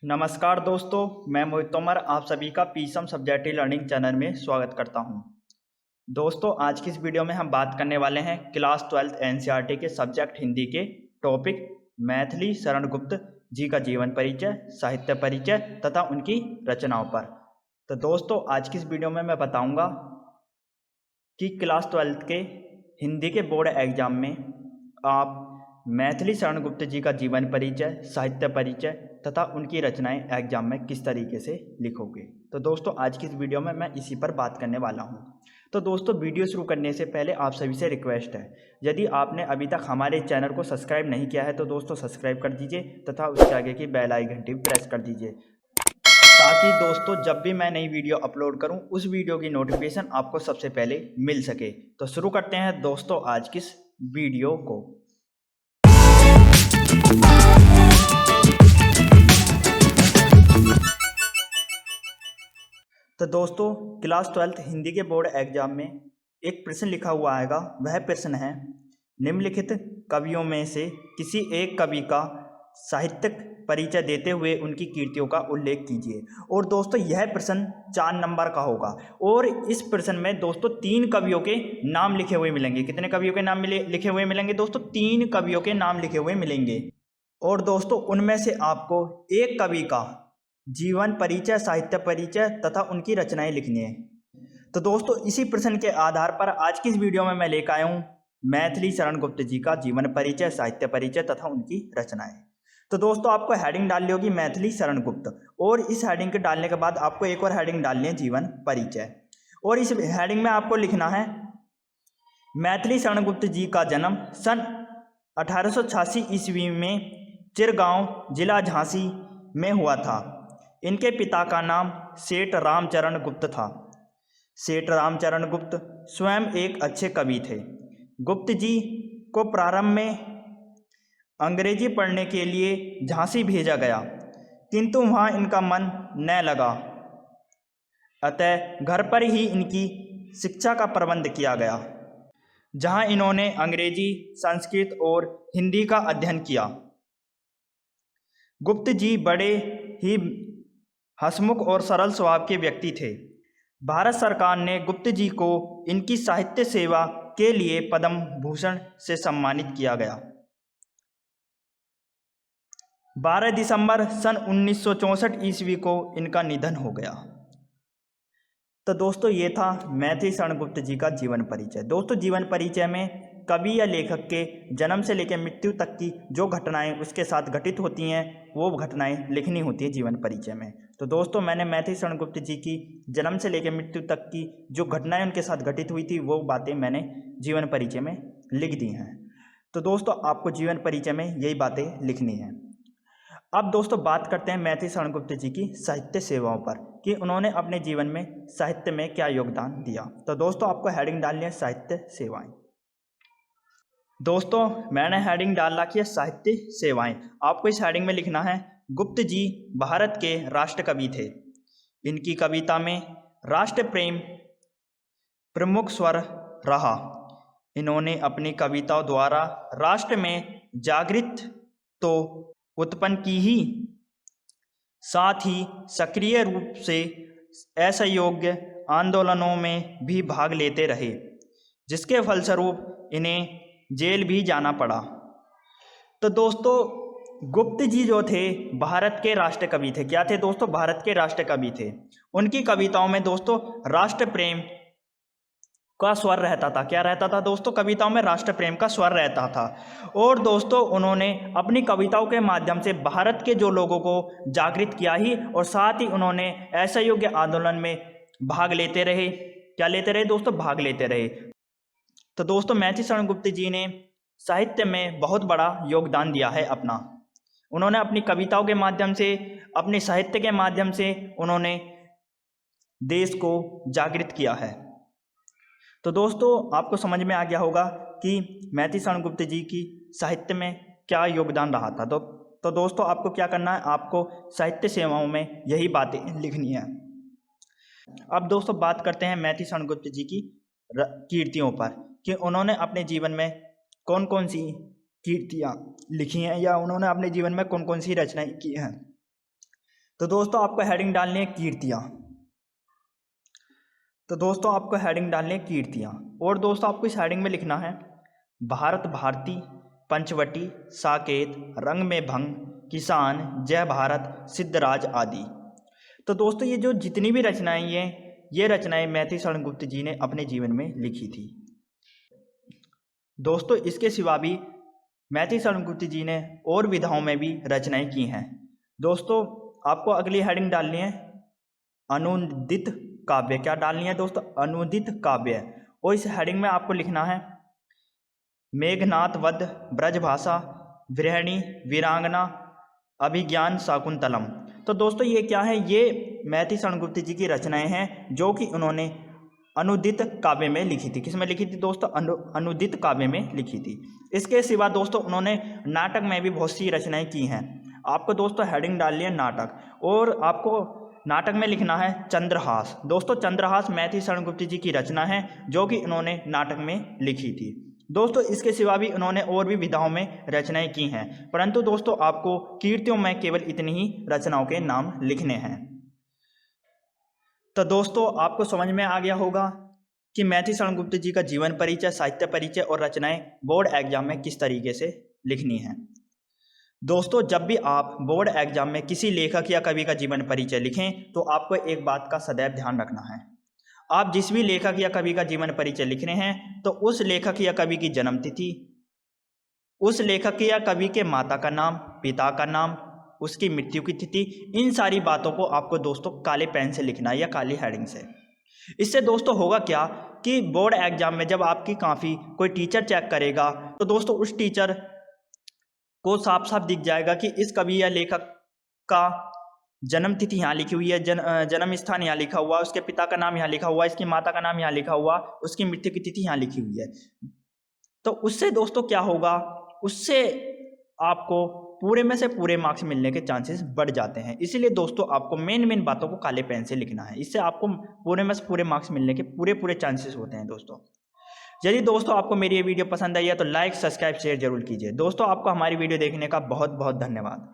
नमस्कार दोस्तों, मैं मोहित तोमर आप सभी का पीसम सब्जेक्टिव लर्निंग चैनल में स्वागत करता हूं। दोस्तों, आज की इस वीडियो में हम बात करने वाले हैं क्लास 12 एनसीईआरटी के सब्जेक्ट हिंदी के टॉपिक मैथिली शरण गुप्त जी का जीवन परिचय, साहित्य परिचय तथा उनकी रचनाओं पर। तो दोस्तों, आज की इस वीडियो में मैं बताऊंगा कि क्लास 12 के हिंदी के बोर्ड एग्जाम में आप मैथिली शरण गुप्त जी का जीवन परिचय, साहित्य परिचय तथा उनकी रचनाएं एग्जाम में किस तरीके से लिखोगे। तो दोस्तों, आज की इस वीडियो में मैं इसी पर बात करने वाला हूं। तो दोस्तों, वीडियो शुरू करने से पहले आप सभी से रिक्वेस्ट है, यदि आपने अभी तक हमारे चैनल को सब्सक्राइब नहीं किया है तो दोस्तों सब्सक्राइब कर दीजिए तथा उसके आगे की बेल आइकन घंटी प्रेस कर दीजिए, ताकि दोस्तों जब भी मैं नई वीडियो अपलोड करूं उस वीडियो की नोटिफिकेशन आपको सबसे पहले मिल सके। तो शुरू करते हैं दोस्तों आज की इस वीडियो को। तो दोस्तों, क्लास 12 हिंदी के बोर्ड एग्जाम में एक प्रश्न लिखा हुआ आएगा। वह प्रश्न है, निम्नलिखित कवियों में से किसी एक कवि का साहित्यिक परिचय देते हुए उनकी कृतियों का उल्लेख कीजिए। और दोस्तों, यह प्रश्न 4 नंबर का होगा और इस प्रश्न में दोस्तों 3 कवियों के नाम लिखे हुए मिलेंगे। कितने कवियों के नाम लिखे हुए मिलेंगे दोस्तों? 3 कवियों के नाम लिखे हुए मिलेंगे। और दोस्तों, उनमें से आपको एक कवि का जीवन परिचय, साहित्य परिचय तथा उनकी रचनाएं लिखनी है। तो दोस्तों, इसी प्रश्न के आधार पर आज की इस वीडियो में मैं लेकर आया हूँ मैथिली शरण गुप्त जी का जीवन परिचय, साहित्य परिचय तथा उनकी रचनाएं। तो दोस्तों, आपको हेडिंग डालनी होगी मैथिली शरण गुप्त, और इस हेडिंग के डालने के बाद आपको एक और हेडिंग डालनी है जीवन परिचय। और इस हेडिंग में आपको लिखना है, मैथिली शरण गुप्त जी का जन्म सन 1886 ईस्वी में चिरगांव, जिला झांसी में हुआ था। इनके पिता का नाम सेठ रामचरण गुप्त था। सेठ रामचरण गुप्त स्वयं एक अच्छे कवि थे। गुप्त जी को प्रारंभ में अंग्रेजी पढ़ने के लिए झांसी भेजा गया, किंतु वहाँ इनका मन न लगा, अतः घर पर ही इनकी शिक्षा का प्रबंध किया गया, जहाँ इन्होंने अंग्रेजी, संस्कृत और हिंदी का अध्ययन किया। गुप्त जी बड़े ही हंसमुख और सरल स्वभाव के व्यक्ति थे। भारत सरकार ने गुप्त जी को इनकी साहित्य सेवा के लिए पद्म भूषण से सम्मानित किया गया। 12 दिसंबर सन 1964 ईस्वी को इनका निधन हो गया। तो दोस्तों, ये था मैथिली शरण गुप्त जी का जीवन परिचय। दोस्तों, जीवन परिचय में कवि या लेखक के जन्म से लेकर मृत्यु तक की जो घटनाएं उसके साथ घटित होती हैं वो घटनाएं लिखनी होती है जीवन परिचय में। तो दोस्तों, मैंने मैथिली शरण गुप्त जी की जन्म से लेकर मृत्यु तक की जो घटनाएं उनके साथ घटित हुई थी वो बातें मैंने जीवन परिचय में लिख दी हैं। तो दोस्तों, आपको जीवन परिचय में यही बातें लिखनी है। अब दोस्तों, बात करते हैं मैथिली शरण गुप्त जी की साहित्य सेवाओं पर कि उन्होंने अपने जीवन में साहित्य में क्या योगदान दिया। तो दोस्तों, आपको हेडिंग डालनी है साहित्य सेवाएं। दोस्तों, मैंने हेडिंग डाल रखी है साहित्य सेवाएं। आपको इस हेडिंग में लिखना है, गुप्त जी भारत के राष्ट्र कवि थे। इनकी कविता में राष्ट्र प्रेम प्रमुख स्वर रहा। इन्होंने अपनी कविताओं द्वारा राष्ट्र में जागृत तो उत्पन्न की ही, साथ ही सक्रिय रूप से असहयोग्य आंदोलनों में भी भाग लेते रहे, जिसके फलस्वरूप इन्हें जेल भी जाना पड़ा। तो दोस्तों, गुप्त जी जो थे भारत के राष्ट्र कवि थे। क्या थे दोस्तों? भारत के राष्ट्र कवि थे। उनकी कविताओं में दोस्तों राष्ट्र प्रेम का स्वर रहता था। क्या रहता था दोस्तों? कविताओं में राष्ट्र प्रेम का स्वर रहता था। और दोस्तों, उन्होंने अपनी कविताओं के माध्यम से भारत के जो लोगों को जागृत किया ही, और साथ ही उन्होंने असहयोग आंदोलन में भाग लेते रहे। क्या लेते रहे दोस्तों? भाग लेते रहे। तो दोस्तों, मैथिली शरण गुप्त जी ने साहित्य में बहुत बड़ा योगदान दिया है अपना। उन्होंने अपनी कविताओं के माध्यम से, अपने साहित्य के माध्यम से उन्होंने देश को जागृत किया है। तो दोस्तों, आपको समझ में आ गया होगा कि मैथिली शरण गुप्त जी की साहित्य में क्या योगदान रहा था। तो दोस्तों, आपको क्या करना है, आपको साहित्य सेवाओं में यही बातें लिखनी है। अब दोस्तों, बात करते हैं मैथिली शरण गुप्त जी की कीर्तियों पर कि उन्होंने अपने जीवन में कौन कौन सी कीर्तियाँ लिखी हैं या उन्होंने अपने जीवन में कौन कौन सी रचनाएं की हैं। तो दोस्तों आपको हेडिंग डालनी है कीर्तियाँ। तो दोस्तों आपको हेडिंग डालनी है कीर्तियाँ। और दोस्तों आपको इस हेडिंग में लिखना है भारत भारती, पंचवटी, साकेत, रंग में भंग, किसान, जय भारत, सिद्धराज आदि। तो दोस्तों ये जो जितनी भी रचनाएं ये रचनाएं मैथिली शरण गुप्त जी ने अपने जीवन में लिखी थी। दोस्तों इसके सिवा भी मैथिली शरण गुप्त जी ने और विधाओं में भी रचनाएं की हैं। दोस्तों आपको अगली हेडिंग डालनी है अनुदित काव्य। क्या डालनी है दोस्तों? अनुदित काव्य। और इस हेडिंग में आपको लिखना है मेघनाथ वध, ब्रजभाषा, गृहिणी, वीरांगना, अभिज्ञान, शाकुंतलम। तो दोस्तों ये क्या है? ये मैथिली शरण गुप्त जी की रचनाएं हैं जो कि उन्होंने अनुदित काव्य में लिखी थी। किसमें लिखी थी दोस्तों? अनुदित काव्य में लिखी थी। इसके सिवा दोस्तों उन्होंने नाटक में भी बहुत सी रचनाएं की हैं। आपको दोस्तों हेडिंग डालनी है नाटक, और आपको नाटक में लिखना है चंद्रहास। दोस्तों चंद्रहास मैथिली शरण गुप्त जी की रचना है जो कि उन्होंने नाटक में लिखी थी। दोस्तों इसके सिवा भी उन्होंने और भी विधाओं में रचनाएं की हैं, परंतु दोस्तों आपको कीर्तियों में केवल इतनी ही रचनाओं के नाम लिखने हैं। तो दोस्तों आपको समझ में आ गया होगा कि मैथिली शरण गुप्त जी का जीवन परिचय, साहित्य परिचय और रचनाएं बोर्ड एग्जाम में किस तरीके से लिखनी है। दोस्तों जब भी आप बोर्ड एग्जाम में किसी लेखक या कवि का जीवन परिचय लिखें तो आपको एक बात का सदैव ध्यान रखना है। आप जिस भी लेखक या कवि का जीवन परिचय लिख रहे हैं तो उस लेखक या कवि की जन्म तिथि, उस लेखक या कवि के माता का नाम, पिता का नाम, उसकी मृत्यु की तिथि, इन सारी बातों को आपको दोस्तों काले पेन से लिखना है या काली हेडिंग से। इससे दोस्तों होगा क्या कि बोर्ड एग्जाम में जब आपकी कॉपी कोई टीचर चेक करेगा तो दोस्तों उस टीचर को साफ साफ दिख जाएगा कि इस कवि या लेखक का जन्म तिथि यहाँ लिखी हुई है, जन्म स्थान यहाँ लिखा हुआ, उसके पिता का नाम यहाँ लिखा हुआ, इसकी माता का नाम यहाँ लिखा हुआ, उसकी मृत्यु की तिथि यहाँ लिखी हुई है। तो उससे दोस्तों क्या होगा? उससे आपको पूरे में से पूरे मार्क्स मिलने के चांसेस बढ़ जाते हैं। इसीलिए दोस्तों आपको मेन बातों को काले पेन से लिखना है। इससे आपको पूरे में से पूरे मार्क्स मिलने के पूरे चांसेस होते हैं दोस्तों। यदि दोस्तों आपको मेरी ये वीडियो पसंद आई है तो लाइक, सब्सक्राइब, शेयर जरूर कीजिए। दोस्तों आपको हमारी वीडियो देखने का बहुत बहुत धन्यवाद।